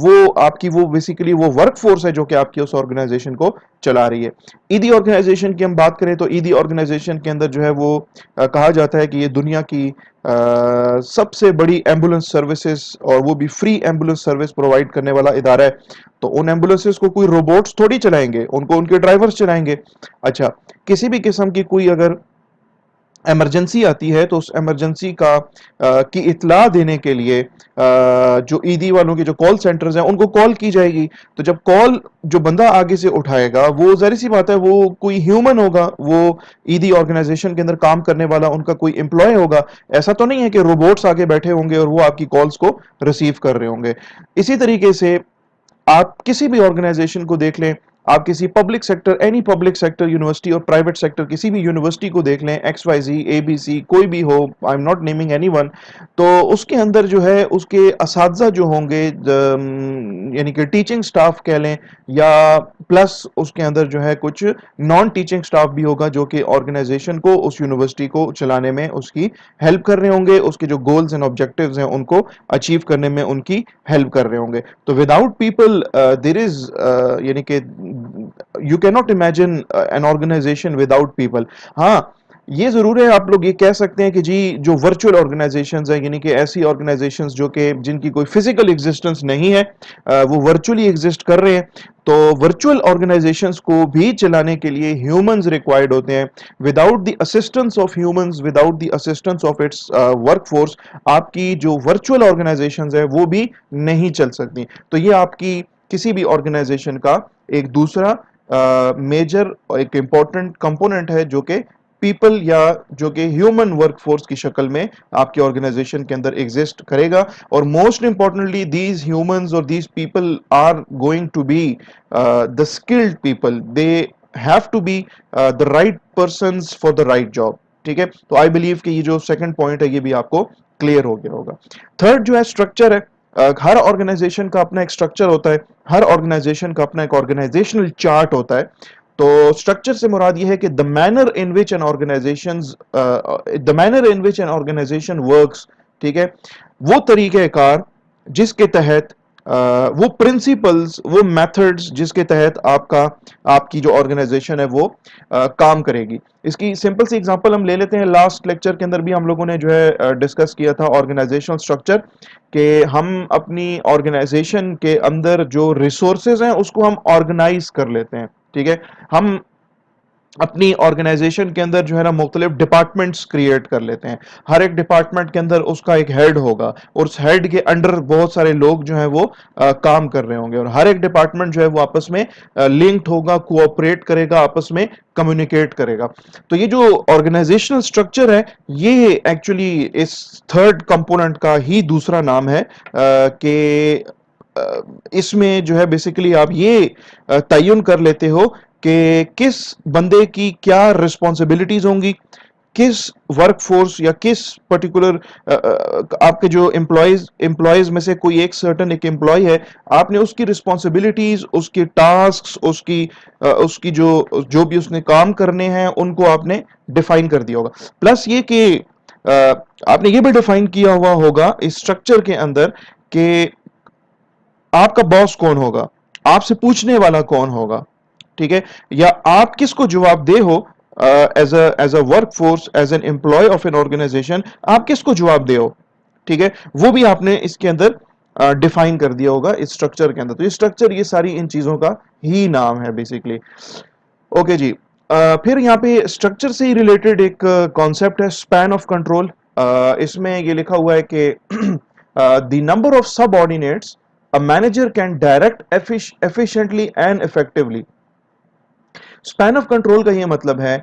وہ آپ کی وہ بیسیکلی وہ ورک فورس ہے جو کہ آپ کی اس آرگنائزیشن کو چلا رہی ہے. ایدی آرگنائزیشن کی ہم بات کریں تو ایدی آرگنائزیشن کے اندر جو ہے وہ کہا جاتا ہے کہ یہ دنیا کی سب سے بڑی ایمبولنس سروسز اور وہ بھی فری ایمبولنس سروس پرووائڈ کرنے والا ادارہ ہے. تو ان ایمبولنسز کو کوئی روبوٹس تھوڑی چلائیں گے, ان کو ان کے ڈرائیورز چلائیں گے. اچھا, کسی بھی قسم کی کوئی اگر ایمرجنسی آتی ہے تو اس ایمرجنسی کی اطلاع دینے کے لیے جو ایدی والوں کے جو کال سینٹرز ہیں ان کو کال کی جائے گی. تو جب کال جو بندہ آگے سے اٹھائے گا وہ ظاہر سی بات ہے وہ کوئی ہیومن ہوگا, وہ ایدی آرگنائزیشن کے اندر کام کرنے والا ان کا کوئی امپلائی ہوگا. ایسا تو نہیں ہے کہ روبوٹس آگے بیٹھے ہوں گے اور وہ آپ کی کالز کو ریسیو کر رہے ہوں گے. اسی طریقے سے آپ کسی بھی آرگنائزیشن کو دیکھ لیں, آپ کسی public sector, any public sector university اور پرائیویٹ سیکٹر کسی بھی یونیورسٹی کو دیکھ لیں, x y z a b c کوئی بھی ہو, I am not naming any one, تو اس کے اندر جو ہے اس کے اساتذہ جو ہوں گے یعنی کہ ٹیچنگ سٹاف کہہ لیں, یا پلس اس کے اندر جو ہے کچھ نان ٹیچنگ سٹاف بھی ہوگا جو کہ آرگنائزیشن کو, اس یونیورسٹی کو چلانے میں اس کی ہیلپ کر رہے ہوں گے, اس کے جو گولز اینڈ آبجیکٹیوز ہیں ان کو اچیو کرنے میں ان کی ہیلپ کر رہے ہوں گے. تو وداؤٹ پیپل دیر از یعنی کہ یو کی not imagine an organisation without people. ہاں یہ ضرور ہے, آپ لوگ یہ کہہ سکتے ہیں کہ جی جو ورچوئل آرگنائزیشنز ہیں یعنی کہ ایسی آرگنائزیشنز جو کہ جن کی کوئی فزیکل ایگزسٹنس نہیں ہے, وہ ورچولی ایگزسٹ کر رہے ہیں, تو ورچوئل آرگنائزیشنز کو بھی چلانے کے لیے ہیومنز ریکوائرڈ ہوتے ہیں. Without the assistance of humans, without the assistance of its work force, آپ کی جو ورچوئل آرگنائزیشنز ہیں وہ بھی نہیں چل سکتی. تو یہ آپ کی کسی بھی آرگنائزیشن کا ایک دوسرا میجر ایک امپورٹنٹ کمپوننٹ ہے جو کہ پیپل یا جو کہ ہیومن ورک فورس کی شکل میں آپ کی آرگنائزیشن کے اندر ایگزسٹ کرے گا. اور موسٹ امپورٹنٹلی دیز ہیومنز اور these people are going to be the skilled people, they have to be the right persons for the right job. ٹھیک ہے, تو آئی بلیو کہ یہ جو سیکنڈ پوائنٹ ہے یہ بھی آپ کو کلیئر ہو گیا ہوگا. تھرڈ جو ہے اسٹرکچر ہے, ہر آرگنائزیشن کا اپنا ایک اسٹرکچر ہوتا ہے, ہر آرگنائزیشن کا اپنا ایک آرگنائزیشنل چارٹ ہوتا ہے. تو اسٹرکچر سے مراد یہ ہے کہ the manner in which an organization works, ٹھیک ہے, وہ طریقہ کار جس کے تحت وہ پرنسپلز, وہ میتھڈز جس کے تحت آپ کی جو آرگنائزیشن ہے وہ کام کرے گی. اس کی سمپل سی اگزامپل ہم لے لیتے ہیں. لاسٹ لیکچر کے اندر بھی ہم لوگوں نے جو ہے ڈسکس کیا تھا آرگنائزیشنل اسٹرکچر, کہ ہم اپنی آرگنائزیشن کے اندر جو ریسورسز ہیں اس کو ہم آرگنائز کر لیتے ہیں. ٹھیک ہے, ہم اپنی آرگنائزیشن کے اندر جو ہے نا مختلف ڈپارٹمنٹس کریٹ کر لیتے ہیں. ہر ایک ڈپارٹمنٹ کے اندر اس کا ایک ہیڈ ہوگا اور اس ہیڈ کے انڈر بہت سارے لوگ جو ہیں وہ کام کر رہے ہوں گے, اور ہر ایک ڈپارٹمنٹ جو ہے وہ آپس میں لنکڈ ہوگا, کوآپریٹ کرے گا, آپس میں کمیونیکیٹ کرے گا. تو یہ جو آرگنائزیشنل اسٹرکچر ہے یہ ایکچولی اس تھرڈ کمپوننٹ کا ہی دوسرا نام ہے, کہ اس میں جو ہے بیسیکلی آپ یہ تعین کر لیتے ہو کہ کس بندے کی کیا رسپانسبلٹیز ہوں گی, کس ورک فورس یا کس پرٹیکولر آپ کے جو امپلائیز میں سے کوئی ایک سرٹن ایک امپلائی ہے, آپ نے اس کی رسپانسبلٹیز, اس کی ٹاسکس, اس کی جو بھی اس نے کام کرنے ہیں ان کو آپ نے ڈیفائن کر دیا ہوگا. پلس یہ کہ آپ نے یہ بھی ڈیفائن کیا ہوا ہوگا اس اسٹرکچر کے اندر کہ آپ کا باس کون ہوگا, آپ سے پوچھنے والا کون ہوگا, ٹھیک ہے, یا آپ کس کو جواب دہ ہو as a workforce, as an employee of an organization, آپ کس کو جواب دہ ہو. ٹھیک ہے, وہ بھی آپ نے اس کے اندر ڈیفائن کر دیا ہوگا اس اسٹرکچر کے اندر. تو یہ اسٹرکچر یہ ساری ان چیزوں کا ہی نام ہے بیسیکلی. اوکے جی, پھر یہاں پہ اسٹرکچر سے ہی ریلیٹڈ ایک کانسیپٹ ہے اسپین آف کنٹرول. اس میں یہ لکھا ہوا ہے کہ the number of sub ordinates a manager can direct efficiently and effectively. Spain of control کا یہ مطلب ہے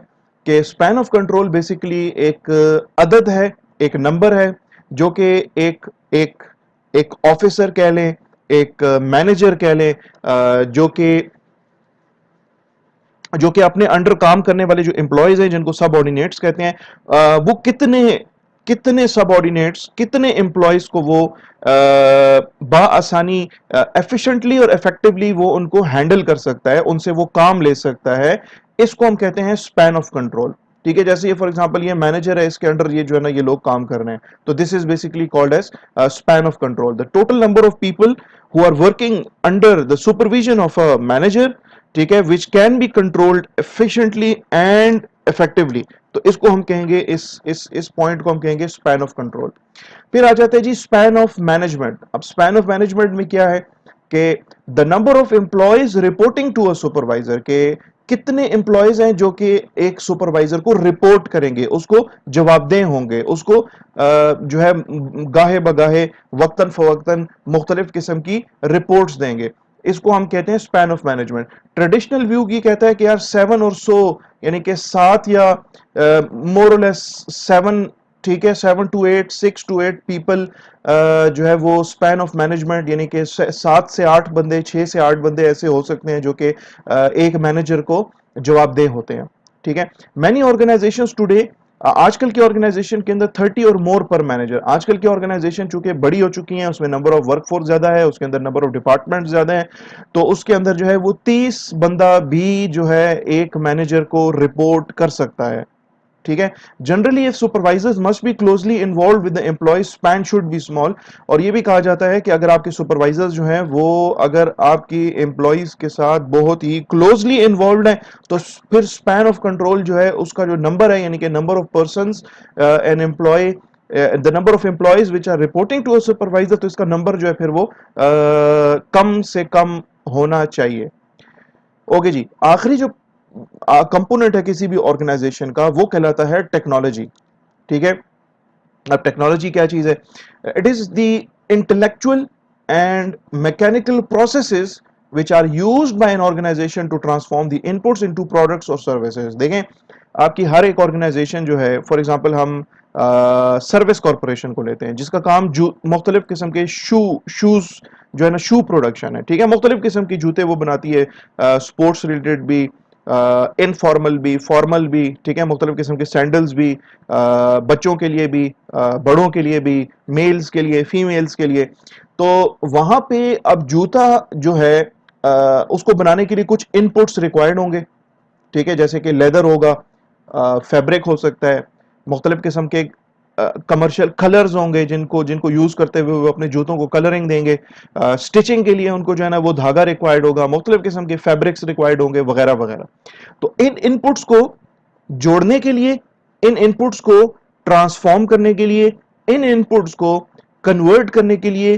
کہ اسپین آف کنٹرول بیسیکلی ایک عدد ہے, ایک نمبر ہے جو کہ ایک آفیسر کہہ لیں, ایک مینیجر کہہ لیں, جو کہ اپنے انڈر کام کرنے والے جو امپلائیز ہیں جن کو سب آرڈینیٹس کہتے ہیں, وہ کتنے سب آرڈینیٹس, کتنے امپلائیز کو وہ بآسانی ایفیشنٹلی اور افیکٹولی وہ ان کو ہینڈل کر سکتا ہے, ان سے وہ کام لے سکتا ہے. اس کو ہم کہتے ہیں اسپین آف کنٹرول. ٹھیک ہے. جیسے یہ فار ایگزامپل یہ مینیجر ہے, اس کے انڈر یہ جو ہے نا یہ لوگ کام کر رہے ہیں, تو this is basically called as span of control, the total number of people who are working under the supervision of a manager, ٹھیک ہے, which can be controlled efficiently and effectively. تو اس کو ہم کہیں گے, اس پوائنٹ کو ہم کہیں گے span of control. پھر آ جاتے ہیں جی span of management. اب span of management میں کیا ہے کہ the number of employees reporting to a supervisor, کہ کتنے امپلائیز ہیں جو کہ ایک سپروائزر کو رپورٹ کریں گے, اس کو جواب دہ ہوں گے, اس کو جو ہے گاہے بگاہے وقتاً فوقتاً مختلف قسم کی رپورٹس دیں گے. اس کو ہم کہتے ہیں سپین آف مینجمنٹ. ٹریڈیشنل ویو کی کہتا ہے کہ یار 7 اور سو یعنی کہ 7 یا مور اور لیس 7, ٹھیک ہے, 7 to 8, 6 to 8 پیپل جو ہے وہ سپین آف مینجمنٹ, یعنی کہ 7 سے 8 بندے, 6 سے 8 بندے ایسے ہو سکتے ہیں جو کہ ایک مینیجر کو جواب دہ ہوتے ہیں. ٹھیک ہے. مینی آرگنائزیشنز ٹوڈے, آج کل کی آرگنائزیشن کے اندر 30 اور مور پر مینیجر. آج کل کی آرگنائزیشن چونکہ بڑی ہو چکی ہیں, اس میں نمبر آف ورک فورس زیادہ ہے, اس کے اندر نمبر آف ڈپارٹمنٹ زیادہ ہیں, تو اس کے اندر جو ہے وہ 30 بندہ بھی جو ہے ایک مینیجر کو رپورٹ کر سکتا ہے. ٹھیک ہے. Generally if supervisors must be closely involved with the employees, span should be small. اور یہ بھی کہا جاتا ہے کہ اگر آپ کے سپروائزرز جو ہیں وہ اگر آپ کی امپلائیز کے ساتھ بہت ہی کلوزلی انوالوڈ ہیں تو پھر سپین آف کنٹرول جو ہے اس کا جو نمبر ہے, یعنی کہ number of persons an employee, the number of employees which are reporting to a supervisor, تو اس کا نمبر جو ہے پھر وہ کم سے کم ہونا چاہیے. اوکے جی, آخری جو کمپوننٹ ہے کسی بھی آرگنائزیشن کا وہ کہلاتا ہے ٹیکنالوجی. ٹھیک ہے. اب ٹیکنالوجی کیا چیز ہے؟ It is the intellectual and mechanical processes which are used by an organization to transform the inputs into products or services. دیکھیں آپ کی ہر ایک آرگنائزیشن جو ہے, فار ایگزامپل ہم سروس کارپوریشن کو لیتے ہیں جس کا کام مختلف قسم کے شوز جو ہے نا شو پروڈکشن ہے. ٹھیک ہے. مختلف قسم کی جوتے وہ بناتی ہے, سپورٹس ریلیٹڈ بھی, انفارمل بھی, فارمل بھی. ٹھیک ہے. مختلف قسم کے سینڈلز بھی, بچوں کے لیے بھی, بڑوں کے لیے بھی, میلز کے لیے, فیمیلز کے لیے. تو وہاں پہ اب جوتا جو ہے اس کو بنانے کے لیے کچھ ان پٹس ریکوائرڈ ہوں گے. ٹھیک ہے. جیسے کہ لیدر ہوگا, فیبرک ہو سکتا ہے, مختلف قسم کے کمرشل کلرز ہوں گے جن کو یوز کرتے ہوئے وہ اپنے جوتوں کو کلرنگ دیں گے. سٹچنگ کے لیے ان کو جو ہے نا وہ دھاگا ریکوائرڈ ہوگا, مختلف قسم کے فیبرکس ریکوائرڈ ہوں گے وغیرہ وغیرہ. تو ان ان پٹس کو جوڑنے کے لیے, ان ان پٹس کو ٹرانسفارم کرنے کے لیے, ان ان پٹس کو کنورٹ کرنے کے لیے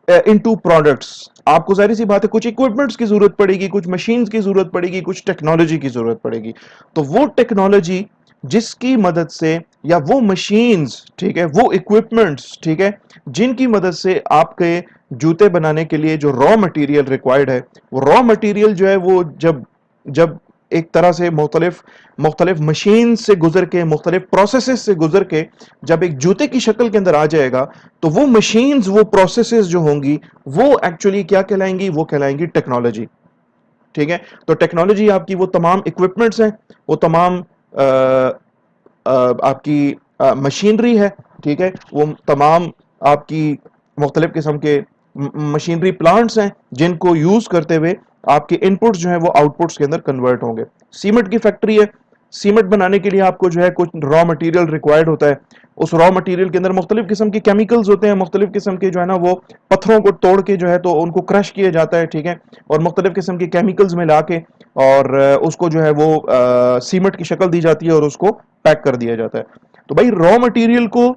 انٹو پروڈکٹس آپ کو ظاہر سی بات ہے کچھ اکوپمنٹس کی ضرورت پڑے گی, کچھ مشینز کی ضرورت پڑے گی, کچھ ٹیکنالوجی کی ضرورت پڑے گی. تو وہ ٹیکنالوجی جس کی مدد سے, یا وہ مشینز, ٹھیک ہے, وہ اکوپمنٹس, ٹھیک ہے, جن کی مدد سے آپ کے جوتے بنانے کے لیے جو را مٹیریل ریکوائرڈ ہے, وہ را مٹیریل جو ہے وہ جب ایک طرح سے مختلف مشین سے گزر کے, مختلف پروسیسز سے گزر کے جب ایک جوتے کی شکل کے اندر آ جائے گا, تو وہ مشینز, وہ پروسیسز جو ہوں گی وہ ایکچولی کیا کہلائیں گی؟ وہ کہلائیں گی ٹیکنالوجی. ٹھیک ہے. تو ٹیکنالوجی آپ کی وہ تمام اکوپمنٹس ہیں, وہ تمام آپ کی مشینری ہے. ٹھیک ہے. وہ تمام آپ کی مختلف قسم کے مشینری پلانٹس ہیں جن کو یوز کرتے ہوئے آپ کے ان پٹس جو ہیں وہ آؤٹ پٹس کے اندر کنورٹ ہوں گے. سیمنٹ کی فیکٹری ہے, سیمنٹ بنانے کے لیے آپ کو جو ہے کچھ را مٹیریل ریکوائرڈ ہوتا ہے. اس را مٹیریل کے اندر مختلف قسم کے کیمیکلز ہوتے ہیں, مختلف قسم کے جو ہے نا وہ پتھروں کو توڑ کے جو ہے تو ان کو کرش کیا جاتا ہے. ٹھیک ہے. اور مختلف قسم کے کیمیکلز میں لا کے اور اس کو جو ہے وہ سیمنٹ کی شکل دی جاتی ہے اور اس کو پیک کر دیا جاتا ہے. تو بھائی را مٹیریل کو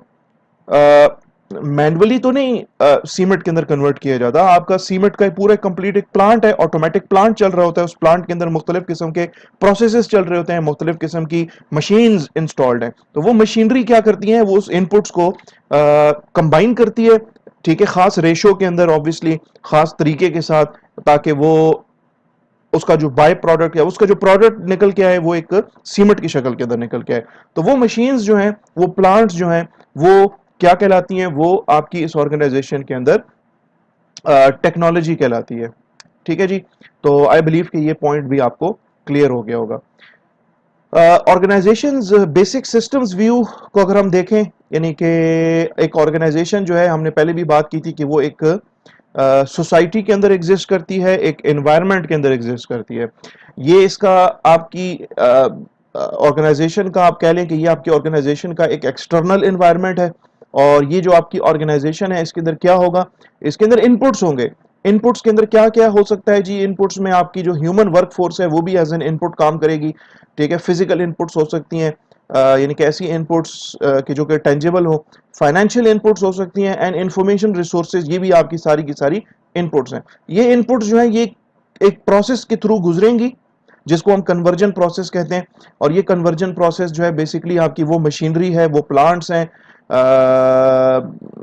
مینولی تو نہیں سیمنٹ کے اندر کنورٹ کیا جاتا. آپ کا سیمنٹ کا پورا کمپلیٹ ایک پلانٹ ہے, آٹومیٹک پلانٹ چل رہا ہوتا ہے. اس پلانٹ کے اندر مختلف قسم کے پروسیسز چل رہے ہوتے ہیں, مختلف قسم کی مشینز انسٹالڈ ہیں. تو وہ مشینری کیا کرتی ہیں؟ وہ اس ان پٹس کو کمبائن کرتی ہے. ٹھیک ہے. خاص ریشو کے اندر, آبویسلی خاص طریقے کے ساتھ, تاکہ وہ اس کا جو بائی پروڈکٹ ہے, اس کا جو پروڈکٹ نکل کے آئے وہ ایک سیمنٹ کی شکل کے اندر نکل کے آئے. تو وہ مشینز جو ہیں, وہ پلانٹس جو ہیں, وہ کیا کہلاتی ہیں؟ وہ آپ کی اس آرگنائزیشن کے اندر ٹیکنالوجی کہلاتی ہے. ٹھیک ہے جی. تو آئی بلیو کہ یہ پوائنٹ بھی آپ کو کلیئر ہو گیا ہوگا. آرگنائزیشنز بیسک سسٹمز ویو کو اگر ہم دیکھیں, یعنی کہ ایک آرگنائزیشن جو ہے, ہم نے پہلے بھی بات کی تھی کہ وہ ایک سوسائٹی کے اندر ایگزسٹ کرتی ہے, ایک انوائرمنٹ کے اندر ایگزسٹ کرتی ہے. یہ اس کا آپ کی آرگنائزیشن کا آپ کہہ لیں کہ یہ آپ کی آرگنائزیشن کا ایک ایکسٹرنل انوائرمنٹ ہے، اور یہ جو آپ کی آرگنائزیشن ہے اس کے اندر کیا ہوگا، اس کے اندر انپٹس ہوں گے. انپٹس کے اندر کیا کیا ہو سکتا ہے جی؟ انپٹس میں آپ کی جو ہیومن ورک فورس ہے وہ بھی ایز این انپٹ کام کرے گی، ٹھیک ہے. فزیکل انپٹس ہو سکتی ہیں، یعنی کہ ایسی انپٹس کہ جو کہ ٹینجیبل ہو. فائنینشیل انپٹس ہو سکتی ہیں، اینڈ انفارمیشن ریسورسز، یہ بھی آپ کی ساری انپٹس ہیں. یہ انپٹس جو ہیں یہ ایک پروسیس کے تھرو گزریں گی جس کو ہم کنورجن پروسیس کہتے ہیں. اور یہ کنورجن پروسیس جو ہے بیسیکلی آپ کی وہ مشینری ہے، وہ پلانٹس ہیں،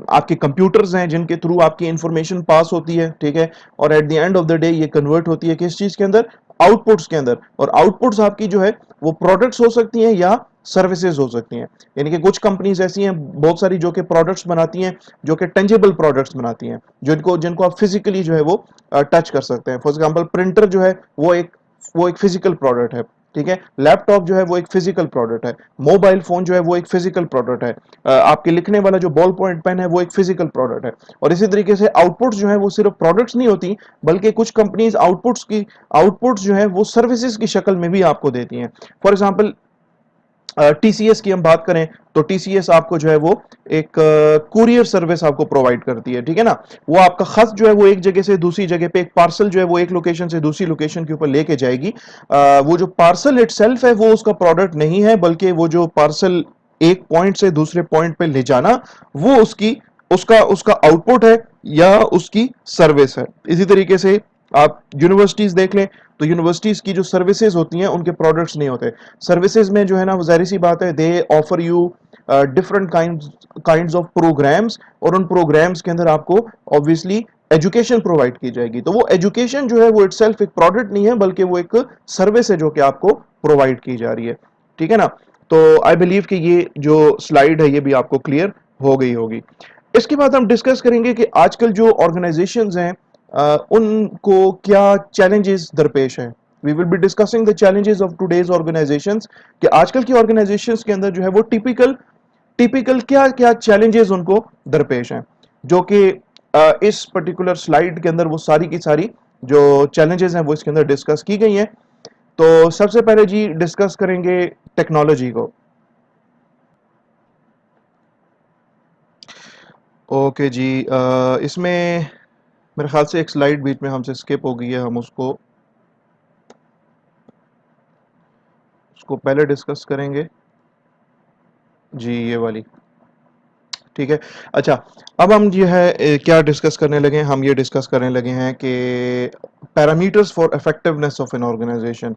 آپ کے کمپیوٹرز ہیں جن کے تھرو آپ کی انفارمیشن پاس ہوتی ہے، ٹھیک ہے. اور at the end of the day یہ کنورٹ ہوتی ہے کس چیز کے اندر؟ آؤٹ پٹس کے اندر. اور آؤٹ پٹس آپ کی جو ہے وہ پروڈکٹس ہو سکتی ہیں یا سروسز ہو سکتی ہیں. یعنی کہ کچھ کمپنیز ایسی ہیں بہت ساری جو کہ پروڈکٹس بناتی ہیں، جو کہ ٹینجیبل پروڈکٹس بناتی ہیں، جن کو آپ فزیکلی جو ہے وہ ٹچ کر سکتے ہیں. فار ایگزامپل پرنٹر جو ہے وہ ایک فزیکل پروڈکٹ ہے، ٹھیک ہے. لیپ ٹاپ جو ہے وہ ایک فزیکل پروڈکٹ ہے. موبائل فون جو ہے وہ ایک فزیکل پروڈکٹ ہے. آپ کے لکھنے والا جو بال پوائنٹ پین ہے وہ ایک فزیکل پروڈکٹ ہے. اور اسی طریقے سے آؤٹ پٹس جو ہے وہ صرف پروڈکٹس نہیں ہوتی، بلکہ کچھ کمپنیز آؤٹ پٹس جو ہے وہ سروسز کی شکل میں بھی آپ کو دیتی ہیں. For example T C S کی ہم بات کریں تو ٹی سی ایس آپ کو جو ہے وہ ایک کوریئر سروس آپ کو پرووائڈ کرتی ہے، ٹھیک ہے نا. وہ آپ کا خط جو ہے وہ ایک جگہ سے دوسری جگہ پہ، ایک پارسل جو ہے وہ ایک لوکیشن سے دوسری لوکیشن کے اوپر لے کے جائے گی. وہ جو پارسل اٹ سیلف ہے وہ اس کا پروڈکٹ نہیں ہے، بلکہ وہ جو پارسل ایک پوائنٹ سے دوسرے پوائنٹ پہ لے جانا وہ اس کا آؤٹ پٹ ہے یا اس کی سروس ہے. اسی طریقے سے آپ یونیورسٹیز دیکھ لیں تو یونیورسٹیز کی جو سروسز ہوتی ہیں ان کے پروڈکٹس نہیں ہوتے. سروسز میں جو ہے نا وہ ظاہر سی بات ہے they offer you different kinds of programmes, اور ان پروگرامز کے اندر آپ کو obviously ایجوکیشن پرووائڈ کی جائے گی. تو وہ ایجوکیشن جو ہے وہ اٹ سیلف ایک پروڈکٹ نہیں ہے، بلکہ وہ ایک سروس ہے جو کہ آپ کو پرووائڈ کی جا رہی ہے، ٹھیک ہے نا. تو آئی بلیو کہ یہ جو سلائیڈ ہے یہ بھی آپ کو کلیئر ہو گئی ہوگی. اس کے بعد ہم ڈسکس کریں گے کہ آج کل جو آرگنائزیشنز ہیں ان کو کیا چیلنجز درپیش ہیں. We will be discussing the challenges of today's organizations کہ آج کل کی آرگنائزیشنز کے اندر جو ہے وہ ٹیپیکل کیا کیا چیلنجز ان کو درپیش ہیں، جو کہ اس پرٹیکولر سلائیڈ کے اندر وہ ساری کی ساری جو چیلنجز ہیں وہ اس کے اندر ڈسکس کی گئی ہیں. تو سب سے پہلے جی ڈسکس کریں گے ٹیکنالوجی کو. اوکے جی، اس میں میرے خیال سے ایک سلائیڈ بیچ میں ہم سے سکپ ہو گئی ہے، ہم اس کو پہلے ڈسکس کریں گے جی، یہ والی، ٹھیک ہے. اچھا، اب ہم جو ہے کیا ڈسکس کرنے لگے ہیں؟ ہم یہ ڈسکس کرنے لگے ہیں کہ parameters for effectiveness of an organisation.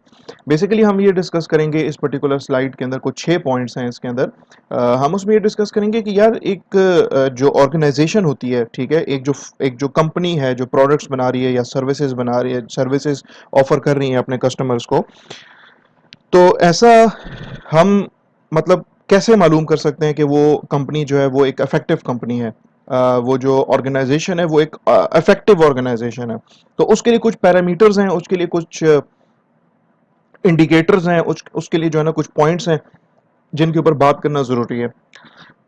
Basically ہم یہ ڈسکس کریں گے اس پرٹیکولر سلائیڈ کے اندر کچھ 6 پوائنٹس ہیں اس کے اندر. ہم اس میں یہ ڈسکس کریں گے کہ یار ایک جو آرگنائزیشن ہوتی ہے، ٹھیک ہے، ایک جو کمپنی ہے جو پروڈکٹس بنا رہی ہے یا سروسز بنا رہی ہے، سروسز آفر کر رہی ہیں اپنے کسٹمرز کو، تو ایسا ہم مطلب کیسے معلوم کر سکتے ہیں کہ وہ کمپنی جو ہے وہ ایک افیکٹو کمپنی ہے، وہ جو آرگنائزیشن ہے وہ ایک افیکٹو آرگنائزیشن ہے. تو اس کے لیے کچھ پیرامیٹرز ہیں، اس کے لیے کچھ انڈیکیٹرز ہیں، اس کے لیے جو ہے نا کچھ پوائنٹس ہیں جن کے اوپر بات کرنا ضروری ہے.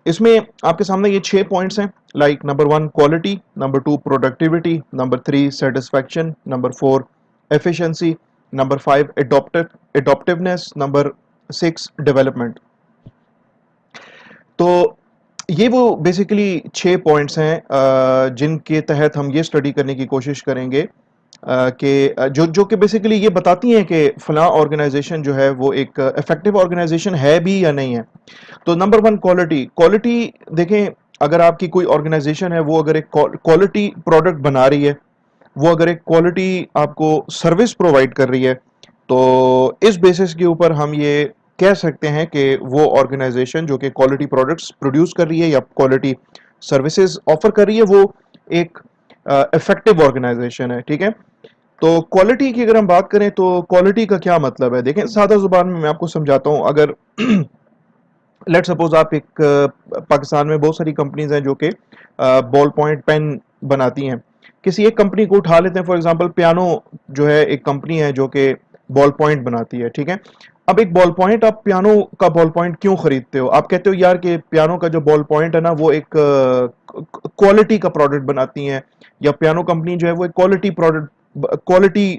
اس میں آپ کے سامنے یہ 6 پوائنٹس ہیں، like number 1 quality, number 2 productivity, number 3 satisfaction, number 4 efficiency, number 5 adaptiveness, number 6 development. تو یہ وہ بیسیکلی 6 پوائنٹس ہیں جن کے تحت ہم یہ سٹڈی کرنے کی کوشش کریں گے کہ جو کہ بیسیکلی یہ بتاتی ہیں کہ فلاں آرگنائزیشن جو ہے وہ ایک افیکٹو آرگنائزیشن ہے بھی یا نہیں ہے. تو نمبر 1 کوالٹی دیکھیں، اگر آپ کی کوئی آرگنائزیشن ہے وہ اگر ایک کوالٹی پروڈکٹ بنا رہی ہے، وہ اگر ایک کوالٹی آپ کو سروس پرووائڈ کر رہی ہے، تو اس بیسس کے اوپر ہم یہ کہہ سکتے ہیں کہ وہ آرگنائزیشن جو کہ کوالٹی پروڈکٹس پروڈیوس کر رہی ہے یا کوالٹی سروسز آفر کر رہی ہے وہ ایک افیکٹو آرگنائزیشن ہے، ٹھیک ہے. تو کوالٹی کی اگر ہم بات کریں تو کوالٹی کا کیا مطلب ہے؟ دیکھیں سادہ زبان میں آپ کو سمجھاتا ہوں. اگر لیٹ سپوز آپ ایک پاکستان میں بہت ساری کمپنیز ہیں جو کہ بال پوائنٹ پین بناتی ہیں، کسی ایک کمپنی کو اٹھا لیتے ہیں. فار ایگزامپل پیانو جو ہے ایک کمپنی ہے جو کہ بال پوائنٹ بناتی ہے، ٹھیک ہے. اب ایک بال پوائنٹ، آپ پیانو کا بال پوائنٹ کیوں خریدتے ہو؟ آپ کہتے ہو یار کہ پیانو کا جو بال پوائنٹ ہے نا وہ ایک کوالٹی کا پروڈکٹ بناتی ہیں، یا پیانو کمپنی جو ہے وہ ایک quality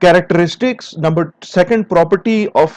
characteristics, number second property of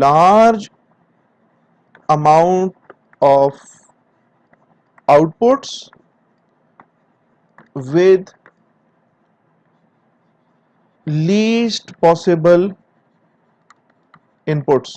large amount of outputs with least possible inputs,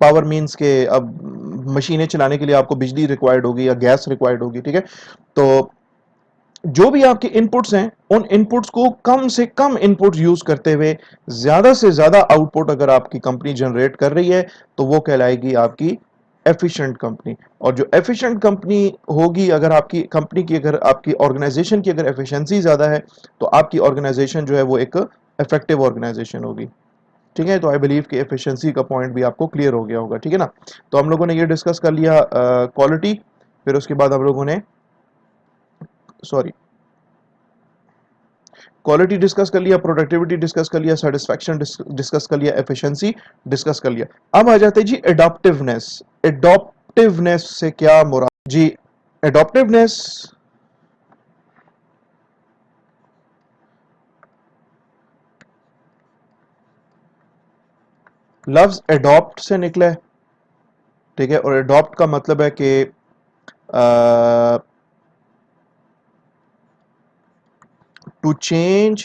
power means کے اب مشینیں چلانے کے لیے آپ کو بجلی ریکوائرڈ ہوگی یا گیس ریکوائرڈ ہوگی، ٹھیک ہے. تو جو بھی آپ کے انپٹس ہیں ان انپٹس کو کم سے کم انپٹس یوز کرتے ہوئے زیادہ سے زیادہ آؤٹ پٹ اگر آپ کی کمپنی جنریٹ کر رہی ہے تو وہ کہلائے گی آپ کی ایفیشنٹ کمپنی. اور جو ایفیشنٹ کمپنی ہوگی، اگر آپ کی کمپنی کی، اگر آپ کی آرگنائزیشن کی اگر ایفیشنسی زیادہ ہے تو آپ کی آرگنائزیشن جو ہے وہ ایک افیکٹو آرگنائزیشن ہوگی. ٹھیک ہے، تو آئی بلیو کہ ایفیشنسی کا پوائنٹ بھی آپ کو کلیئر ہو گیا ہوگا. ٹھیک ہے نا. تو ہم لوگوں نے یہ ڈسکس کر لیا کوالٹی، پھر اس کے بعد ہم لوگوں نے سوری کوالٹی ڈسکس کر لیا، پروڈکٹیوٹی ڈسکس کر لیا، سیٹسفیکشن ڈسکس کر لیا، ایفیشنسی ڈسکس کر لیا. اب آ جاتے جی اڈاپٹیونیس. اڈاپٹیونیس سے کیا مراد جی؟ اڈاپٹیونیس لفظ اڈاپٹ سے نکلا ہے، ٹھیک ہے، اور اڈاپٹ کا مطلب ہے کہ to change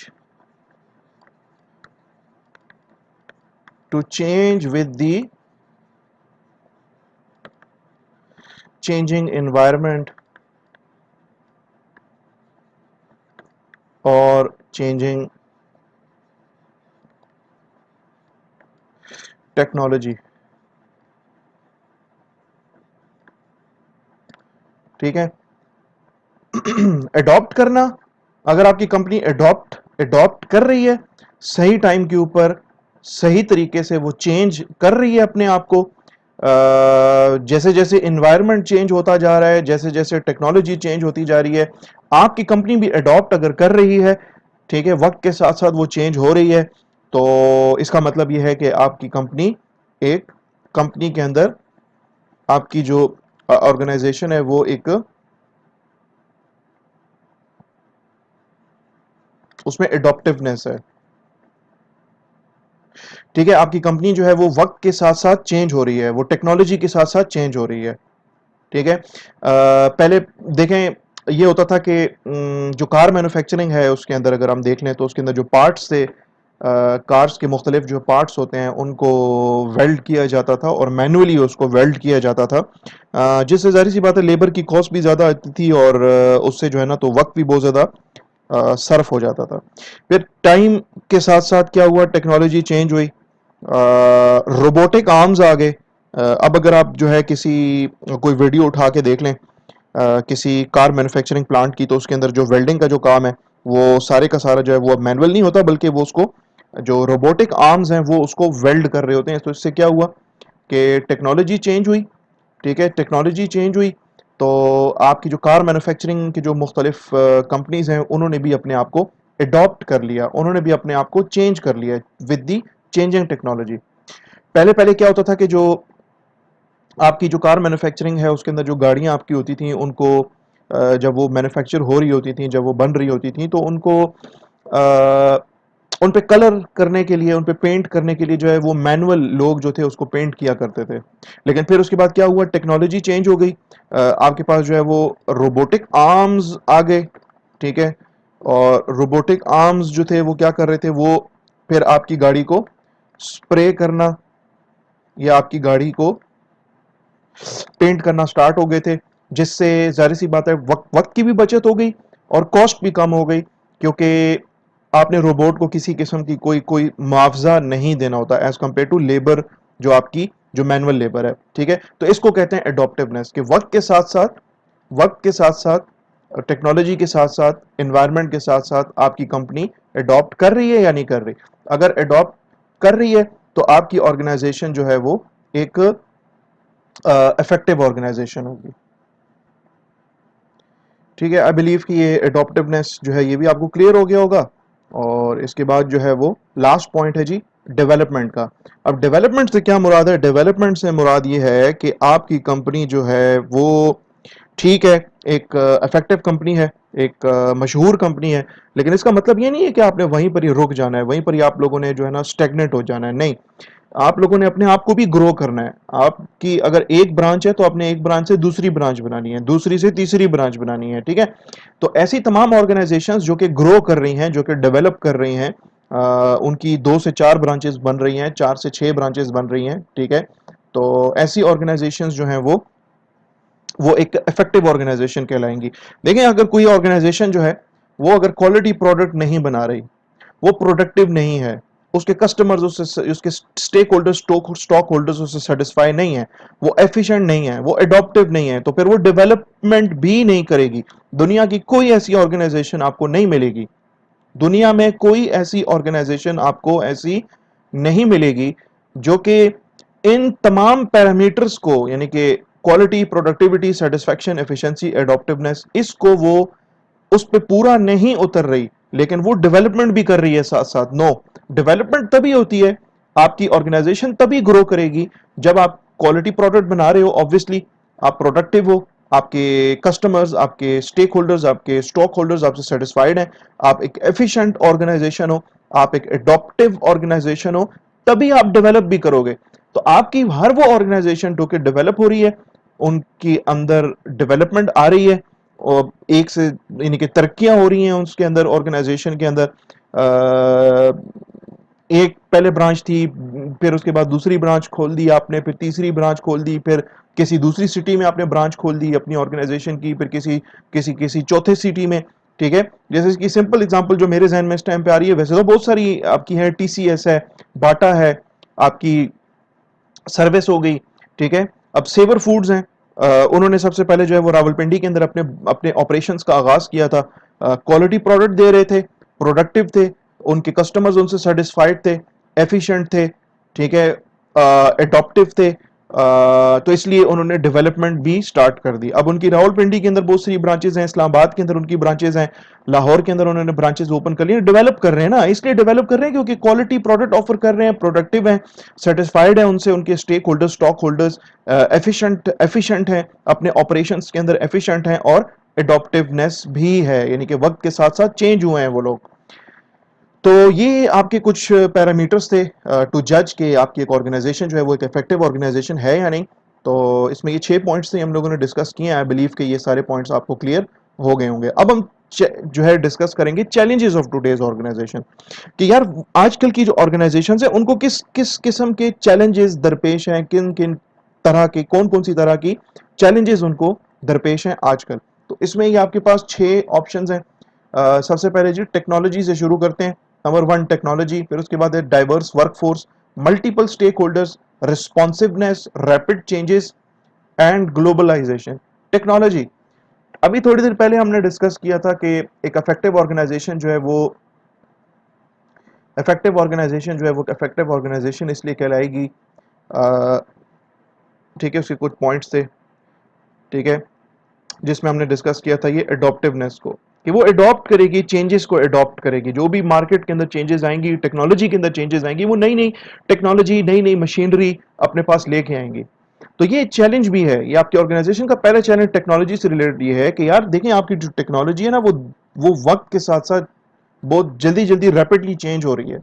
with the changing environment اور چینجنگ ٹیکنالوجی. ٹھیک ہے. اڈاپٹ کرنا، اگر آپ کی کمپنی اڈاپٹ کر رہی ہے صحیح ٹائم کے اوپر، صحیح طریقے سے وہ چینج کر رہی ہے اپنے آپ کو، جیسے جیسے انوائرمنٹ چینج ہوتا جا رہا ہے، جیسے جیسے ٹیکنالوجی چینج ہوتی جا رہی ہے، آپ کی کمپنی بھی اڈاپٹ اگر کر رہی ہے، ٹھیک ہے، وقت کے ساتھ ساتھ وہ چینج ہو رہی ہے، تو اس کا مطلب یہ ہے کہ آپ کی کمپنی، ایک کمپنی کے اندر آپ کی جو آرگنائزیشن ہے وہ ایک، اس میں اڈاپٹیونیس ہے. ٹھیک ہے، آپ کی کمپنی جو ہے وہ وقت کے ساتھ ساتھ چینج ہو رہی ہے، وہ ٹیکنالوجی کے ساتھ ساتھ چینج ہو رہی ہے. ٹھیک ہے. پہلے دیکھیں یہ ہوتا تھا کہ جو کار مینوفیکچرنگ ہے اس کے اندر اگر ہم دیکھ لیں تو اس کے اندر جو پارٹس تھے، کارز کے مختلف جو پارٹس ہوتے ہیں ان کو ویلڈ کیا جاتا تھا اور مینولی اس کو ویلڈ کیا جاتا تھا، جس سے ظاہر سی بات ہے لیبر کی کاسٹ بھی زیادہ آتی تھی اور اس سے جو ہے نا تو وقت بھی بہت زیادہ صرف ہو جاتا تھا. پھر ٹائم کے ساتھ ساتھ کیا ہوا، ٹیکنالوجی چینج ہوئی، روبوٹک آرمز آ گئے. اب اگر آپ جو ہے کسی کوئی ویڈیو اٹھا کے دیکھ لیں کسی کار مینوفیکچرنگ پلانٹ کی، تو اس کے اندر جو ویلڈنگ کا جو کام ہے وہ سارے کا سارا جو ہے وہ اب مینول نہیں ہوتا، بلکہ وہ اس کو جو روبوٹک آرمز ہیں وہ اس کو ویلڈ کر رہے ہوتے ہیں. تو اس سے کیا ہوا کہ ٹیکنالوجی چینج ہوئی. ٹھیک ہے، ٹیکنالوجی چینج ہوئی تو آپ کی جو کار مینوفیکچرنگ کی جو مختلف کمپنیز ہیں انہوں نے بھی اپنے آپ کو اڈاپٹ کر لیا، انہوں نے بھی اپنے آپ کو چینج کر لیا ود دی چینجنگ ٹیکنالوجی. پہلے پہلے کیا ہوتا تھا کہ جو آپ کی جو کار مینوفیکچرنگ ہے اس کے اندر جو گاڑیاں آپ کی ہوتی تھیں ان کو جب وہ مینوفیکچر ہو رہی ہوتی تھیں، جب وہ بن رہی ہوتی تھیں تو ان کو ان پہ کلر کرنے کے لیے، ان پہ پینٹ کرنے کے لیے جو ہے وہ مینول لوگ جو تھے اس کو پینٹ کیا کرتے تھے. لیکن پھر اس کے بعد کیا ہوا، ٹیکنالوجی چینج ہو گئی، آپ کے پاس جو ہے وہ روبوٹک آرمز آ گئے. ٹھیک ہے، اور روبوٹک آرمز جو تھے وہ کیا کر رہے تھے، وہ پھر آپ کی گاڑی کو سپرے کرنا یا آپ کی گاڑی کو پینٹ کرنا سٹارٹ ہو گئے تھے، جس سے ظاہر سی بات ہے وقت کی بھی بچت ہو گئی اور کاسٹ بھی کم ہو گئی، کیونکہ آپ نے روبوٹ کو کسی قسم کی کوئی معاوضہ نہیں دینا ہوتا ایز کمپیئر ٹو لیبر جو آپ کی جو مینول لیبر ہے. ٹھیک ہے، تو اس کو کہتے ہیں اڈاپٹیونیس، کہ وقت کے ساتھ ساتھ ٹیکنالوجی کے ساتھ ساتھ انوائرمنٹ کے ساتھ ساتھ آپ کی کمپنی اڈاپٹ کر رہی ہے یا نہیں کر رہی. اگر اڈاپٹ کر رہی ہے تو آپ کی آرگنائزیشن جو ہے وہ ایک افیکٹو آرگنائزیشن ہوگی. ٹھیک ہے، آئی بلیو کہ یہ اڈاپٹیونیس جو ہے یہ بھی آپ کو کلیئر ہو گیا ہوگا. اور اس کے بعد جو ہے وہ لاسٹ پوائنٹ ہے جی ڈیولپمنٹ کا. اب ڈیولپمنٹ سے کیا مراد ہے؟ ڈیولپمنٹ سے مراد یہ ہے کہ آپ کی کمپنی جو ہے وہ ٹھیک ہے ایک افیکٹو کمپنی ہے، ایک مشہور کمپنی ہے، لیکن اس کا مطلب یہ نہیں ہے کہ آپ نے وہیں پر ہی رک جانا ہے، وہیں پر ہی آپ لوگوں نے جو ہے نا اسٹیگنٹ ہو جانا ہے. نہیں، آپ لوگوں نے اپنے آپ کو بھی گرو کرنا ہے. آپ کی اگر ایک برانچ ہے تو آپ نے ایک برانچ سے دوسری برانچ بنانی ہے، دوسری سے تیسری برانچ بنانی ہے. ٹھیک ہے، تو ایسی تمام آرگنائزیشنز جو کہ گرو کر رہی ہیں، جو کہ ڈیولپ کر رہی ہیں، ان کی 2 سے 4 برانچز بن رہی ہیں، 4 سے 6 برانچز بن رہی ہیں. ٹھیک ہے، تو ایسی آرگنائزیشنز جو ہیں وہ ایک افیکٹو آرگنائزیشن کہلائیں گی. دیکھیں اگر کوئی آرگنائزیشن جو ہے وہ اگر کوالٹی پروڈکٹ نہیں بنا رہی, وہ پروڈکٹیو نہیں ہے, اس کے کسٹمرز اس کے سٹیک ہولڈرز سٹاک ہولڈرز اس سے سیٹسفائی نہیں ہے, وہ ایفیشنٹ نہیں ہے, وہ اڈاپٹیو نہیں ہے, تو پھر وہ ڈیولپمنٹ بھی نہیں کرے گی. دنیا کی کوئی ایسی آرگنائزیشن آپ کو نہیں ملے گی, دنیا میں کوئی ایسی آرگنائزیشن آپ کو ایسی نہیں ملے گی جو کہ ان تمام پیرامیٹرز کو, یعنی کہ کوالٹی, پروڈکٹیوٹی, سیٹسفیکشن, ایفیشنسی, ایڈاپٹیونیس, اس کو وہ اس پہ پورا نہیں اتر رہی, لیکن وہ ڈیولپمنٹ بھی کر رہی ہے ساتھ ساتھ. نو, ڈیولپمنٹ تبھی ہوتی ہے, آپ کی آرگنائزیشن تبھی گرو کرے گی جب آپ کوالٹی پروڈکٹ بنا رہے ہو. آبویسلی آپ پروڈکٹیو ہو, آپ کے کسٹمرز, آپ کے سٹیک ہولڈرز, آپ کے سٹاک ہولڈرز آپ سے سیٹسفائیڈ ہیں, آپ ایک ایفیشنٹ آرگنائزیشن ہو, آپ ایک اڈاپٹیو آرگنائزیشن ہو, تبھی آپ ڈیولپ بھی کرو گے. تو آپ کی ہر وہ آرگنائزیشن جو کہ ڈیولپ ہو رہی ہے, ان کی اندر ڈیولپمنٹ آ رہی ہے, اور ایک سے یعنی کہ ترقیاں ہو رہی ہیں اس کے اندر, آرگنائزیشن کے اندر. ایک پہلے برانچ تھی, پھر اس کے بعد دوسری برانچ کھول دی آپ نے, پھر تیسری برانچ کھول دی, پھر کسی دوسری سٹی میں آپ نے برانچ کھول دی اپنی آرگنائزیشن کی, پھر کسی چوتھے سٹی میں. ٹھیک ہے, جیسے کہ سمپل اگزامپل جو میرے ذہن میں اس ٹائم پہ آ رہی ہے, ویسے تو بہت ساری آپ کی ہے, ٹی سی ایس ہے, باٹا ہے, آپ کی سروس ہو گئی. ٹھیک ہے, اب سیور فوڈز ہیں, انہوں نے سب سے پہلے جو ہے وہ راولپنڈی کے اندر اپنے آپریشنز کا آغاز کیا تھا. کوالٹی پروڈکٹ دے رہے تھے, پروڈکٹیو تھے, ان کے کسٹمرز ان سے سیٹسفائیڈ تھے, ایفیشنٹ تھے, ٹھیک ہے, اڈاپٹیو تھے, تو اس لیے انہوں نے ڈیولپمنٹ بھی سٹارٹ کر دی. اب ان کی راولپنڈی کے اندر بہت سی برانچز ہیں, اسلام آباد کے اندر ان کی برانچز ہیں, لاہور کے اندر انہوں نے برانچز اوپن کر لی ہیں. ڈیولپ کر رہے ہیں نا, اس لیے ڈیولپ کر رہے ہیں کیونکہ کوالٹی پروڈکٹ آفر کر رہے ہیں, پروڈکٹیو ہیں, سیٹسفائیڈ ہیں ان سے ان کے stake holders, stock holders, efficient ہیں اپنے آپریشنز کے اندر, ایفیشنٹ ہیں, اور اڈاپٹیونیس بھی ہے, یعنی کہ وقت کے ساتھ ساتھ چینج ہوئے ہیں وہ لوگ. تو یہ آپ کے کچھ پیرامیٹرز تھے ٹو جج کہ آپ کی ایک آرگنائزیشن جو ہے وہ ایک افیکٹو آرگنائزیشن ہے یا نہیں. تو اس میں یہ 6 پوائنٹس تھے ہم لوگوں نے ڈسکس کیے ہیں. آئی بلیو کہ یہ سارے پوائنٹس آپ کو کلیئر ہو گئے ہوں گے. اب ہم جو ہے ڈسکس کریں گے چیلنجز آف ٹوڈیز آرگنائزیشن, کہ یار آج کل کی جو آرگنائزیشنز ہیں ان کو کس قسم کے چیلنجز درپیش ہیں, کن طرح کے, کون سی طرح کی چیلنجز ان کو درپیش ہیں آج کل. تو اس میں یہ آپ کے پاس 6 آپشنز ہیں. سب سے پہلے جی ٹیکنالوجی سے شروع کرتے ہیں. نمبر 1 ٹیکنالوجی, پھر اس کے بعد ہے diverse workforce, multiple stakeholders, responsiveness, rapid changes and globalisation. Technology, ابھی تھوڑی دیر پہلے ہم نے ڈسکس کیا تھا کہ ایک افیکٹو آرگنائزیشن جو ہے وہ افیکٹو آرگنائزیشن اس لیے کہلائے گی, ٹھیک ہے, اس کے کچھ پوائنٹس تھے, ٹھیک ہے, جس میں ہم نے ڈسکس کیا تھا یہ اڈاپٹیونیس کو, کہ وہ اڈاپٹ کرے گی, چینجز کو اڈاپٹ کرے گی. جو بھی مارکیٹ کے اندر چینجز آئیں گی, ٹیکنالوجی کے اندر چینجز آئیں گی, وہ نئی ٹیکنالوجی, نئی مشینری اپنے پاس لے کے آئیں گی. تو یہ چیلنج بھی ہے, یہ آپ کی آرگنائزیشن کا پہلا چیلنج ٹیکنالوجی سے ریلیٹڈ یہ ہے کہ یار دیکھیں آپ کی جو ٹیکنالوجی ہے نا وہ وقت کے ساتھ ساتھ بہت جلدی ریپڈلی چینج ہو رہی ہے.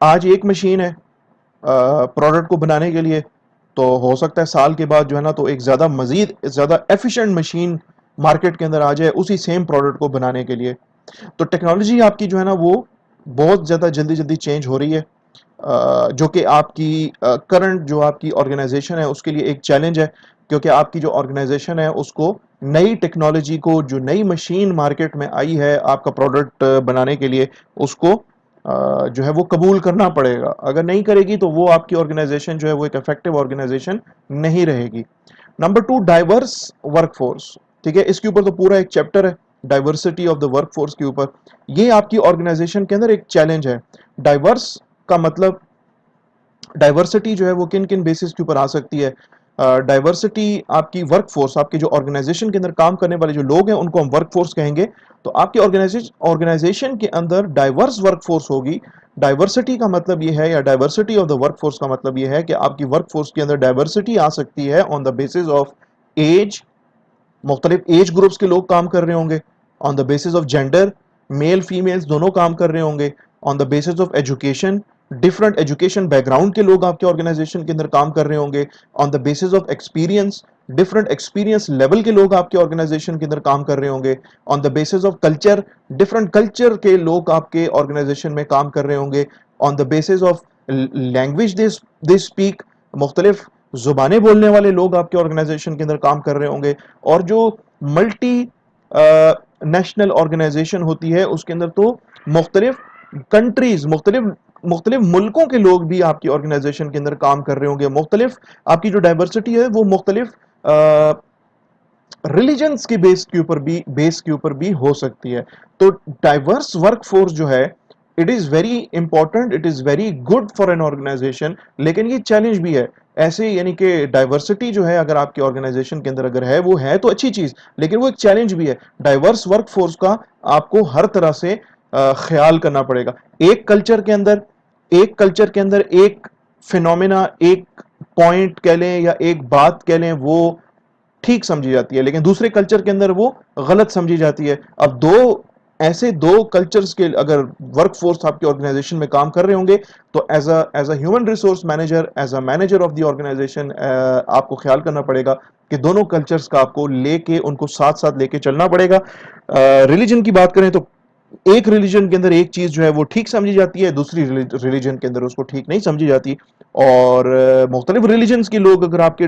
آج ایک مشین ہے پروڈکٹ کو بنانے کے لیے, تو ہو سکتا ہے سال کے بعد جو ہے نا تو ایک مزید زیادہ ایفیشنٹ مشین مارکیٹ کے اندر آ جائے اسی سیم پروڈکٹ کو بنانے کے لیے. تو ٹیکنالوجی آپ کی جو ہے نا وہ بہت زیادہ جلدی چینج ہو رہی ہے, جو کہ آپ کی کرنٹ جو آپ کی آرگنائزیشن ہے اس کے لیے ایک چیلنج ہے, کیونکہ آپ کی جو آرگنائزیشن ہے اس کو نئی ٹیکنالوجی کو, جو نئی مشین مارکیٹ میں آئی ہے آپ کا پروڈکٹ بنانے کے لیے, اس کو جو ہے وہ قبول کرنا پڑے گا. اگر نہیں کرے گی تو وہ آپ کی آرگنائزیشن جو ہے وہ ایک افیکٹو آرگنائزیشن نہیں رہے گی. نمبر 2 ڈائیورس ورک فورس, ٹھیک ہے, اس کے اوپر تو پورا ایک چیپٹر ہے diversity of the work force کے اوپر. یہ آپ کی آرگنائزیشن کے اندر ایک چیلنج ہے. ڈائیورس کا مطلب, ڈائیورسٹی جو ہے وہ کن بیسس کے اوپر آ سکتی ہے. ڈائیورسٹی آپ کی ورک فورس, آپ کی جو آرگنائزیشن کے اندر کام کرنے والے جو لوگ ہیں ان کو ہم ورک فورس کہیں گے. تو آپ کی آرگنائزیشن کے اندر ڈائیورس ورک فورس ہوگی. ڈائیورسٹی کا مطلب یہ ہے, یا diversity of the work force کا مطلب یہ ہے کہ آپ کی ورک فورس کے اندر ڈائیورسٹی آ سکتی ہے on the basis of age, مختلف ایج گروپس کے لوگ کام کر رہے ہوں گے. On the basis of gender, male females دونوں کام کر رہے ہوں گے. On the basis of education, different education background کے لوگ آپ کے آرگنائزیشن کے اندر کام کر رہے ہوں گے. On the basis of experience, different experience level کے لوگ آپ کے آرگنائزیشن کے اندر کام کر رہے ہوں گے. On the basis of culture, different culture کے لوگ آپ کے آرگنائزیشن میں کام کر رہے ہوں گے. On the basis of language they speak, مختلف زبانیں بولنے والے لوگ آپ کے آرگنائزیشن کے اندر کام کر رہے ہوں گے، اور جو ملٹی نیشنل آرگنائزیشن ہوتی ہے اس کے اندر تو مختلف کنٹریز، مختلف ملکوں کے لوگ بھی آپ کی آرگنائزیشن کے اندر کام کر رہے ہوں گے، مختلف آپ کی جو ڈائیورسٹی ہے وہ مختلف ریلیجنس کے بیس کے اوپر بھی ہو سکتی ہے. تو ڈائیورس ورک فورس جو ہے it is very important, it is very good for an organisation, لیکن یہ چیلنج بھی ہے. ایسے یعنی کہ ڈائیورسٹی جو ہے اگر آپ کی آرگنائزیشن کے اندر اگر ہے وہ ہے تو اچھی چیز، لیکن وہ ایک چیلنج بھی ہے. ڈائیورس ورک فورس کا آپ کو ہر طرح سے خیال کرنا پڑے گا. ایک کلچر کے اندر ایک فینومینا، ایک پوائنٹ کہہ لیں یا ایک بات کہہ لیں وہ ٹھیک سمجھی جاتی ہے، لیکن دوسرے کلچر کے اندر وہ غلط سمجھی جاتی ہے. اب دو کلچرز کے اگر ورک فورس آپ کے آرگنائزیشن میں کام کر رہے ہوں گے تو as a human resource manager, as a manager of the organisation آپ کو خیال کرنا پڑے گا کہ دونوں کلچرز کا آپ کو لے کے ان کو ساتھ ساتھ لے کے چلنا پڑے گا. ریلیجن کی بات کریں تو ایک ریلیجن کے اندر ایک چیز جو ہے وہ ٹھیک سمجھی جاتی ہے، دوسری ریلیجن کے اندر اس کو ٹھیک نہیں سمجھی جاتی. اور مختلف ریلیجنز کے لوگ اگر آپ کے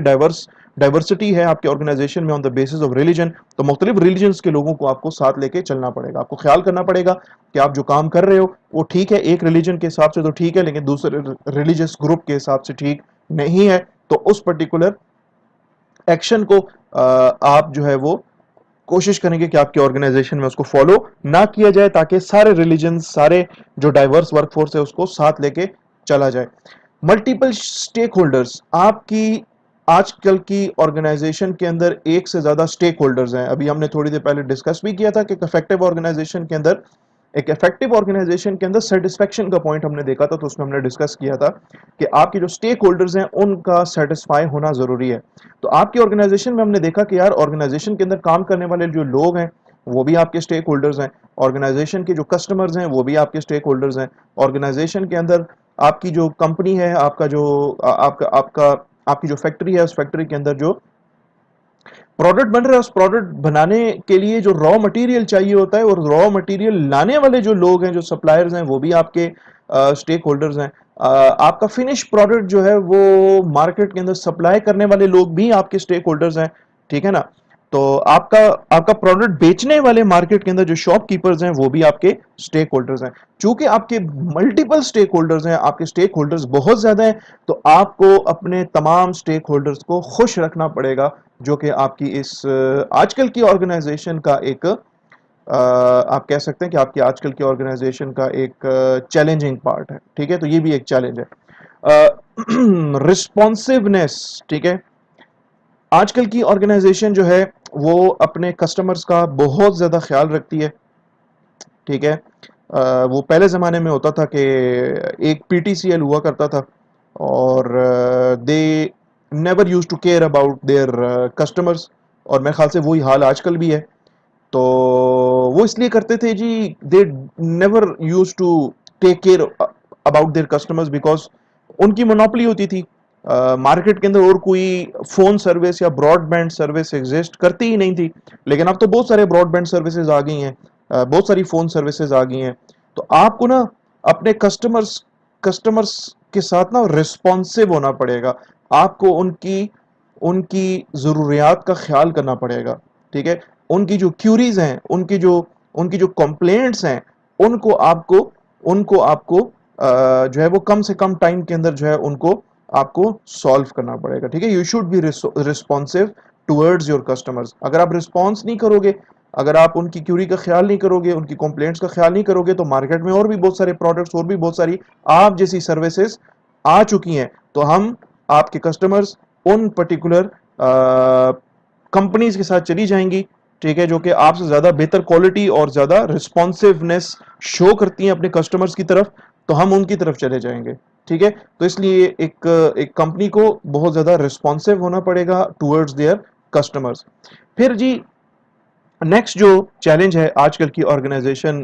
ڈائیورسٹی ہے آپ کے آرگنائزیشن میں آن دا بیسس آف ریلیجن، تو مختلف ریلیجنز کے لوگوں کو آپ کو ساتھ لے کے چلنا پڑے گا. آپ کو خیال کرنا پڑے گا کہ آپ جو کام کر رہے ہو وہ ٹھیک ہے، ایک ریلیجن کے حساب سے تو ٹھیک ہے لیکن دوسرے ریلیجس گروپ کے حساب سے ٹھیک نہیں ہے. تو اس پرٹیکولر ایکشن کو آپ جو ہے وہ کوشش کریں گے کہ آپ کے آرگنائزیشن میں اس کو فالو نہ کیا جائے، تاکہ سارے ریلیجنز، سارے جو ڈائیورس ورک فورس ہے اس کو ساتھ لے کے چلا جائے. ملٹیپل سٹیک ہولڈرز، آپ کی آج کل کی آرگنائزیشن کے اندر ایک سے زیادہ سٹیک ہولڈرز ہیں. ابھی ہم نے تھوڑی دیر پہلے ڈسکس بھی کیا تھا کہ ایک افیکٹو آرگنائزیشن کے اندر سیٹسفیکشن کا پوائنٹ ہم نے دیکھا تھا، تو اس میں ہم نے ڈسکس کیا تھا کہ آپ کے جو سٹیک ہولڈرز ہیں ان کا سیٹسفائی ہونا ضروری ہے. تو آپ کی آرگنائزیشن میں ہم نے دیکھا کہ یار آرگنائزیشن کے اندر کام کرنے والے جو لوگ ہیں وہ بھی آپ کے سٹیک ہولڈرز ہیں، آرگنائزیشن کے جو کسٹمرز ہیں وہ بھی آپ کے سٹیک ہولڈرز ہیں، آرگنائزیشن کے اندر آپ کی جو کمپنی ہے، آپ کی جو فیکٹری ہے، اس فیکٹری کے اندر جو پروڈکٹ بن رہا ہے اس پروڈکٹ بنانے کے لیے جو را مٹیریل چاہیے ہوتا ہے، اور را مٹیریل لانے والے جو لوگ ہیں، جو سپلائرز ہیں، وہ بھی آپ کے سٹیک ہولڈرز ہیں. آپ کا فنش پروڈکٹ جو ہے وہ مارکیٹ کے اندر سپلائی کرنے والے لوگ بھی آپ کے سٹیک ہولڈرز ہیں، ٹھیک ہے نا. تو آپ کا پروڈکٹ بیچنے والے مارکیٹ کے اندر جو شاپ کیپرز ہیں وہ بھی آپ کے سٹیک ہولڈرز ہیں. چونکہ آپ کے ملٹیپل سٹیک ہولڈرز ہیں، آپ کے سٹیک ہولڈرز بہت زیادہ ہیں، تو آپ کو اپنے تمام سٹیک ہولڈرز کو خوش رکھنا پڑے گا، جو کہ آپ کی اس آج کل کی آرگنائزیشن کا ایک آپ کہہ سکتے ہیں کہ آپ کی آج کل کی آرگنائزیشن کا ایک چیلنجنگ پارٹ ہے. ٹھیک ہے، تو یہ بھی ایک چیلنج ہے. رسپانسونیس، ٹھیک ہے. آج کل کی آرگنائزیشن جو ہے وہ اپنے کسٹمرز کا بہت زیادہ خیال رکھتی ہے، ٹھیک ہے. وہ پہلے زمانے میں ہوتا تھا کہ ایک پی ٹی سی ایل ہوا کرتا تھا، اور they never use to care about their customers, اور میرے خیال سے وہی حال آج کل بھی ہے. تو وہ اس لیے کرتے تھے جی، they never use to take care about their customers, because ان کی مونوپلی ہوتی تھی مارکیٹ کے اندر، اور کوئی فون سروس یا براڈ بینڈ سروس ایگزسٹ کرتی ہی نہیں تھی. لیکن اب تو بہت سارے براڈ بینڈ سروسز آ گئی ہیں، بہت ساری فون سروسز آ گئی ہیں. تو آپ کو نا اپنے کسٹمرز کے ساتھ نا ریسپانسو ہونا پڑے گا. آپ کو ان کی ضروریات کا خیال کرنا پڑے گا، ٹھیک ہے. ان کی جو کیوریز ہیں، ان کی جو کمپلینٹس ہیں، ان کو آپ کو جو ہے وہ کم سے کم ٹائم کے اندر جو ہے ان کو آپ کو سالو کرنا پڑے گا، ٹھیک ہے. You should be responsive towards your customers. اگر آپ رسپانس نہیں کرو گے، اگر آپ ان کی کیوری کا خیال نہیں کرو گے، ان کی کمپلینٹس کا خیال نہیں کرو گے، تو مارکیٹ میں اور بھی بہت سارے پروڈکٹس، اور بھی بہت ساری آپ جیسی سروسز آ چکی ہیں. تو آپ کے کسٹمرز ان پرٹیکولر کمپنیز کے ساتھ چلی جائیں گی، ٹھیک ہے، جو کہ آپ سے زیادہ بہتر کوالٹی اور زیادہ رسپانسونیس شو کرتی ہیں اپنے کسٹمرز کی طرف، تو ہم ان کی طرف چلے جائیں گے، ٹھیک ہے. تو اس لیے ایک کمپنی کو بہت زیادہ رسپانسو ہونا پڑے گا ٹورڈز دیئر کسٹمرز. پھر جی نیکسٹ جو چیلنج ہے آج کل کی آرگنائزیشن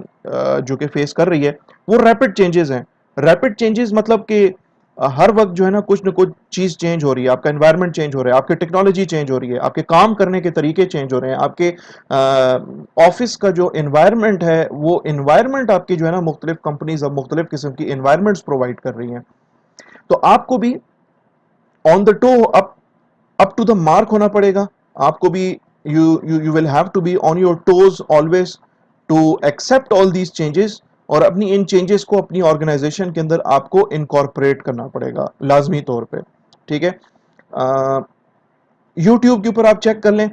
جو کہ فیس کر رہی ہے، وہ ریپڈ چینجز ہیں. ریپڈ چینجز مطلب کہ ہر وقت جو ہے نا کچھ نہ کچھ چیز چینج ہو رہی ہے، آپ کا انوائرمنٹ چینج ہو رہا ہے، آپ کی ٹیکنالوجی چینج ہو رہی ہے، آپ کے کام کرنے کے طریقے چینج ہو رہے ہیں، آپ کے آفس کا جو انوائرمنٹ ہے وہ انوائرمنٹ آپ کی جو ہے نا مختلف کمپنیز اب مختلف قسم کی انوائرمنٹس پرووائڈ کر رہی ہیں. تو آپ کو بھی on the to up to the mark ہونا پڑے گا. آپ کو بھی you will have to be on your toes always to accept all these changes, اور اپنی ان چینجز کو اپنی آرگنائزیشن کے اندر آپ کو انکارپوریٹ کرنا پڑے گا لازمی طور پہ. ٹھیک ہے, یوٹیوب کے اوپر آپ چیک کر لیں,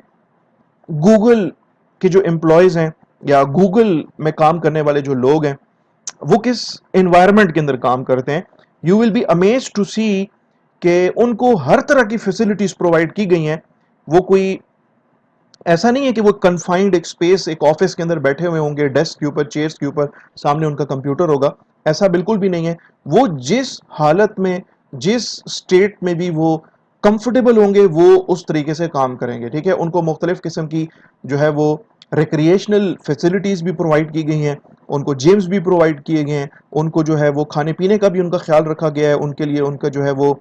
گوگل کے جو امپلائیز ہیں یا گوگل میں کام کرنے والے جو لوگ ہیں وہ کس انوائرمنٹ کے اندر کام کرتے ہیں. You will be amazed to see کہ ان کو ہر طرح کی فیسلٹیز پرووائڈ کی گئی ہیں. وہ کوئی ایسا نہیں ہے کہ وہ کنفائنڈ ایک اسپیس ایک آفس کے اندر بیٹھے ہوئے ہوں گے, ڈیسک کے اوپر, چیئرس کے اوپر, سامنے ان کا کمپیوٹر ہوگا. ایسا بالکل بھی نہیں ہے. وہ جس حالت میں, جس اسٹیٹ میں بھی وہ کمفرٹیبل ہوں گے وہ اس طریقے سے کام کریں گے. ٹھیک ہے, ان کو مختلف قسم کی جو ہے وہ ریکریشنل فیسلٹیز بھی پرووائڈ کی گئی ہیں, ان کو جیمز بھی پرووائڈ کیے گئے ہیں, ان کو جو ہے وہ کھانے پینے کا بھی ان کا خیال رکھا گیا ہے. ان کے لیے ان کا جو ہے وہ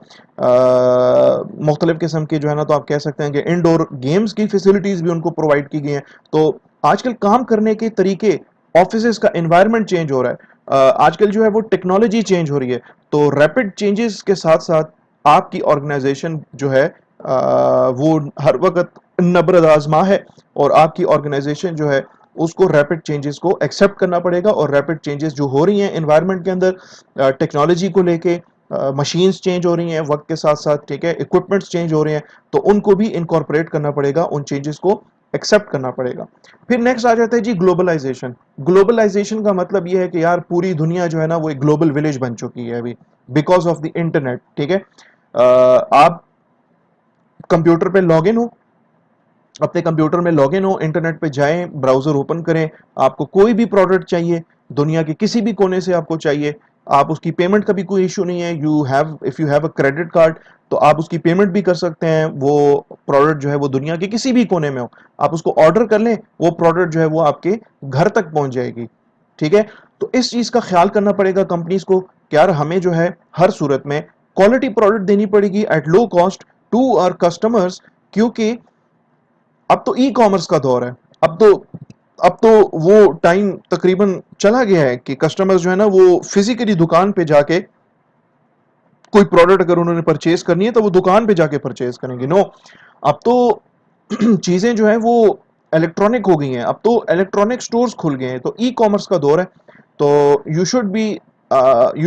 مختلف قسم کے جو ہے نا, تو آپ کہہ سکتے ہیں کہ انڈور گیمز کی فیسلٹیز بھی ان کو پرووائڈ کی گئی ہیں. تو آج کل کام کرنے کے طریقے, آفیسز کا انوائرمنٹ چینج ہو رہا ہے, آج کل جو ہے وہ ٹیکنالوجی چینج ہو رہی ہے. تو ریپڈ چینجز کے ساتھ ساتھ آپ کی آرگنائزیشن جو ہے وہ ہر وقت نبرد آزما ہے, اور آپ کی آرگنائزیشن جو ہے اس کو ریپڈ چینجز کو ایکسیپٹ کرنا پڑے گا. اور ریپڈ چینجز جو ہو رہی ہیں انوائرمنٹ کے اندر, ٹیکنالوجی کو لے کے, مشینز چینج ہو رہی ہیں وقت کے ساتھ ساتھ, ٹھیک ہے, اکوپمنٹس چینج ہو رہے ہیں, تو ان کو بھی انکارپوریٹ کرنا پڑے گا, ان چینجز کو ایکسیپٹ کرنا پڑے گا. پھر نیکسٹ آ جاتا ہے جی گلوبلائزیشن. گلوبلائزیشن کا مطلب یہ ہے کہ یار پوری دنیا جو ہے نا وہ ایک گلوبل ولیج بن چکی ہے ابھی, بیکاز آف دی انٹرنیٹ. ٹھیک ہے, آپ کمپیوٹر پہ لاگ ان ہو, اپنے کمپیوٹر میں لاگ ان ہو, انٹرنیٹ پہ جائیں, براؤزر اوپن کریں, آپ کو کوئی بھی پروڈکٹ چاہیے دنیا کے کسی بھی کونے سے آپ کو چاہیے, آپ اس کی پیمنٹ کا بھی کوئی ایشو نہیں ہے. If you have a credit card تو آپ اس کی پیمنٹ بھی کر سکتے ہیں. وہ پروڈکٹ جو ہے وہ دنیا کے کسی بھی کونے میں ہو, آپ اس کو آرڈر کر لیں, وہ پروڈکٹ جو ہے وہ آپ کے گھر تک پہنچ جائے گی. ٹھیک ہے, تو اس چیز کا خیال کرنا پڑے گا کمپنیز کو کہ یار ہمیں جو ہے ہر صورت میں کوالٹی پروڈکٹ دینی پڑے گی at low cost to our customers, کیونکہ اب تو ای کامرس کا دور ہے. اب تو وہ ٹائم تقریباً چلا گیا ہے کہ کسٹمرز جو ہے نا وہ فزیکلی دکان پہ جا کے کوئی پروڈکٹ اگر انہوں نے پرچیز کرنی ہے تو وہ دکان پہ جا کے پرچیز کریں گے. نو, اب تو چیزیں جو ہیں وہ الیکٹرانک ہو گئی ہیں, اب تو الیکٹرانک سٹورز کھل گئے ہیں, تو ای کامرس کا دور ہے. تو you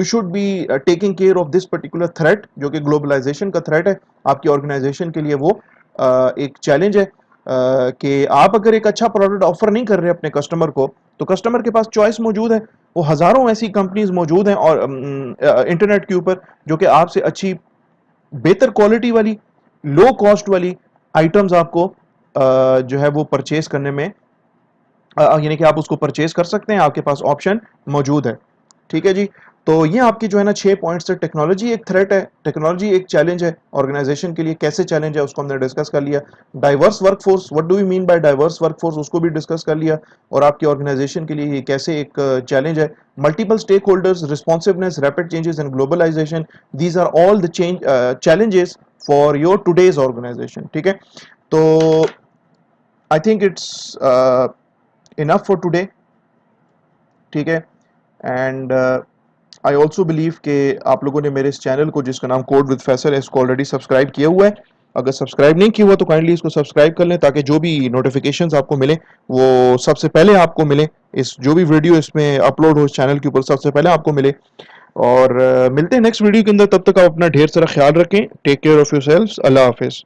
should be taking care of this particular threat, جو کہ گلوبلائزیشن کا تھریٹ ہے آپ کی آرگنائزیشن کے لیے. وہ ایک چیلنج ہے کہ آپ اگر ایک اچھا پروڈکٹ آفر نہیں کر رہے اپنے کسٹمر کو, تو کسٹمر کے پاس چوائس موجود ہے, وہ ہزاروں ایسی کمپنیز موجود ہیں اور انٹرنیٹ کے اوپر جو کہ آپ سے اچھی بہتر کوالٹی والی لو کاسٹ والی آئٹمز آپ کو جو ہے وہ پرچیز کرنے میں, یعنی کہ آپ اس کو پرچیز کر سکتے ہیں, آپ کے پاس آپشن موجود ہے. ٹھیک ہے جی, تو یہ آپ کی جو ہے نا 6 پوائنٹس ہے. ٹیکنالوجی ایک تھریٹ ہے, ٹیکنالوجی ایک چیلنج ہے آرگنائزیشن کے لیے. کیسے چیلنج ہے اس کو ہم نے ڈسکس کر لیا. Diverse workforce, what do you mean by diverse workforce, اس کو بھی ڈسکس کر لیا, اور آپ کی آرگنائزیشن کے لیے یہ کیسے ایک چیلنج ہے. Multiple stakeholders, responsiveness, rapid changes and globalisation, these are all the challenges for your today's organisation. ٹھیک ہے, تو I think it's enough for today. ٹھیک ہے, اینڈ آئی آلسو بلیو کہ آپ لوگوں نے میرے اس چینل کو جس کا نام کوڈ وتھ فیصل ہے اس کو آلریڈی سبسکرائب کیا ہوا ہے. اگر سبسکرائب نہیں کیا ہوا تو کائنڈلی اس کو سبسکرائب کر لیں تاکہ جو بھی نوٹیفیکیشنز آپ کو ملیں وہ سب سے پہلے آپ کو ملیں. جو بھی ویڈیو اس میں اپلوڈ ہو اس چینل کے اوپر سب سے پہلے آپ کو ملے. اور ملتے ہیں نیکسٹ ویڈیو کے اندر, تب تک آپ اپنا ڈھیر سارا خیال رکھیں. Take care of yourselves. اللہ حافظ.